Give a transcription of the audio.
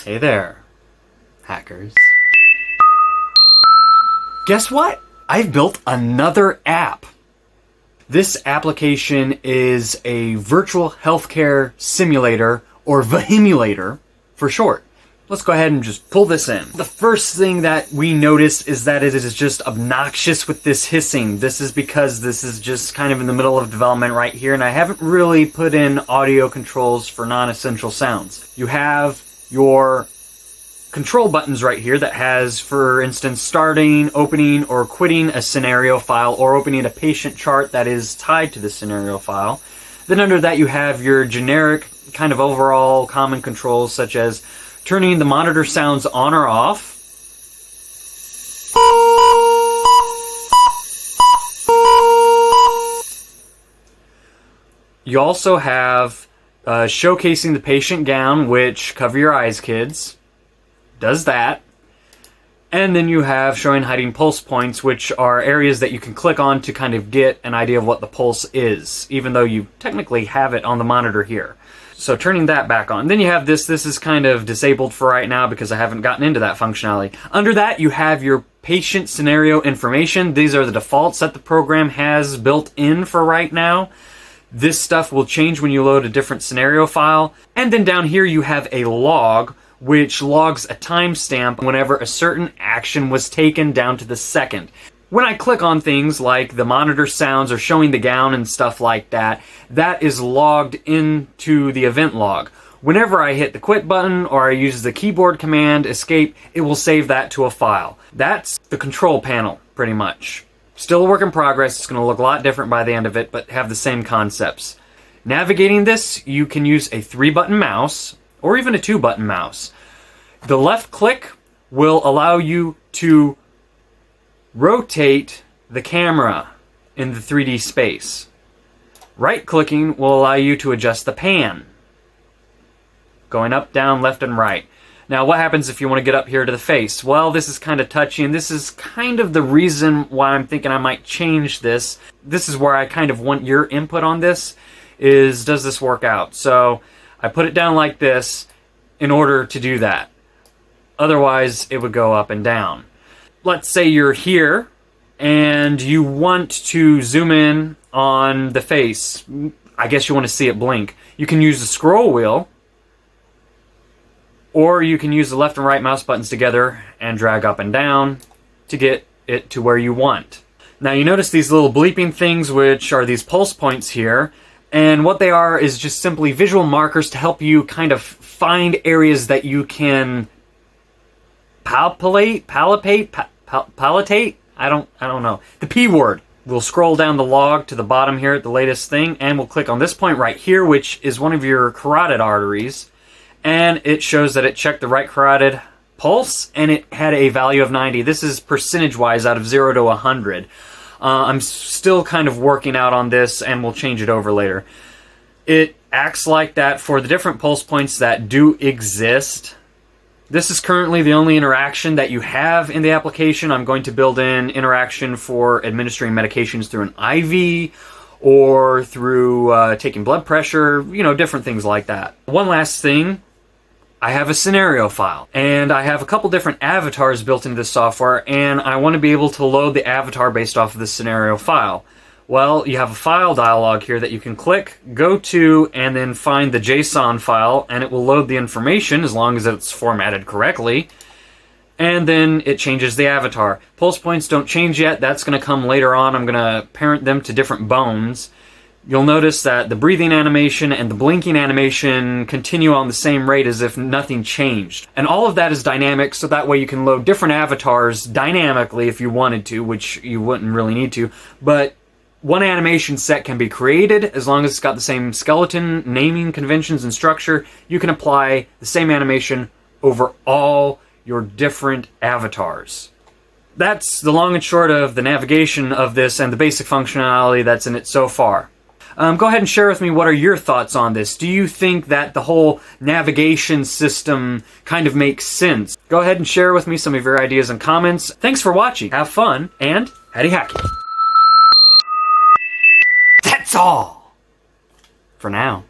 Hey there, hackers. Guess what? I've built another app. This application is a virtual healthcare simulator, or Vimulator for short. Let's go ahead and just pull this in. The first thing that we notice is that it is just obnoxious with this hissing. This is because this is just kind of in the middle of development right here, and I haven't really put in audio controls for non-essential sounds. You have your control buttons right here that has, for instance, starting, opening, or quitting a scenario file, or opening a patient chart that is tied to the scenario file. Then under that you have your generic kind of overall common controls, such as turning the monitor sounds on or off, you also have showcasing the patient gown, which, cover your eyes kids, does that. And then you have showing hiding pulse points, which are areas that you can click on to kind of get an idea of what the pulse is, even though you technically have it on the monitor here. So turning that back on. Then you have this is kind of disabled for right now because I haven't gotten into that functionality. Under that you have your patient scenario information. These are the defaults that the program has built in for right now. This stuff will change when you load a different scenario file. And then down here you have a log, which logs a timestamp whenever a certain action was taken down to the second. When I click on things like the monitor sounds or showing the gown and stuff like that, that is logged into the event log. Whenever I hit the quit button or I use the keyboard command escape, it will save that to a file. That's the control panel, pretty much. Still a work in progress. It's going to look a lot different by the end of it, but have the same concepts. Navigating this, you can use a 3-button mouse or even a 2-button mouse. The left click will allow you to rotate the camera in the 3D space. Right clicking will allow you to adjust the pan, going up, down, left, and right. Now what happens if you want to get up here to the face? Well, this is kind of touchy, and this is kind of the reason why I'm thinking I might change this. This is where I kind of want your input on this, is does this work out? So I put it down like this in order to do that. Otherwise it would go up and down. Let's say you're here and you want to zoom in on the face. I guess you want to see it blink. You can use the scroll wheel, or you can use the left and right mouse buttons together and drag up and down to get it to where you want. Now you notice these little bleeping things, which are these pulse points here, and what they are is just simply visual markers to help you kind of find areas that you can palpate. I don't know. The P word. We'll scroll down the log to the bottom here at the latest thing, and we'll click on this point right here, which is one of your carotid arteries, and it shows that it checked the right carotid pulse, and it had a value of 90. This is percentage-wise out of 0 to 100. I'm still kind of working out on this, and we'll change it over later. It acts like that for the different pulse points that do exist. This is currently the only interaction that you have in the application. I'm going to build in interaction for administering medications through an IV or through taking blood pressure, you know, different things like that. One last thing, I have a scenario file, and I have a couple different avatars built into this software, and I want to be able to load the avatar based off of the scenario file. Well, you have a file dialog here that you can click, go to, and then find the JSON file, and it will load the information as long as it's formatted correctly, and then it changes the avatar. Pulse points don't change yet. That's going to come later on. I'm going to parent them to different bones. You'll notice that the breathing animation and the blinking animation continue on the same rate as if nothing changed. And all of that is dynamic, so that way you can load different avatars dynamically if you wanted to, which you wouldn't really need to, but one animation set can be created as long as it's got the same skeleton, naming conventions, and structure. You can apply the same animation over all your different avatars. That's the long and short of the navigation of this and the basic functionality that's in it so far. Go ahead and share with me, what are your thoughts on this? Do you think that the whole navigation system kind of makes sense? Go ahead and share with me some of your ideas and comments. Thanks for watching. Have fun, and Hatty Hacky. That's all for now.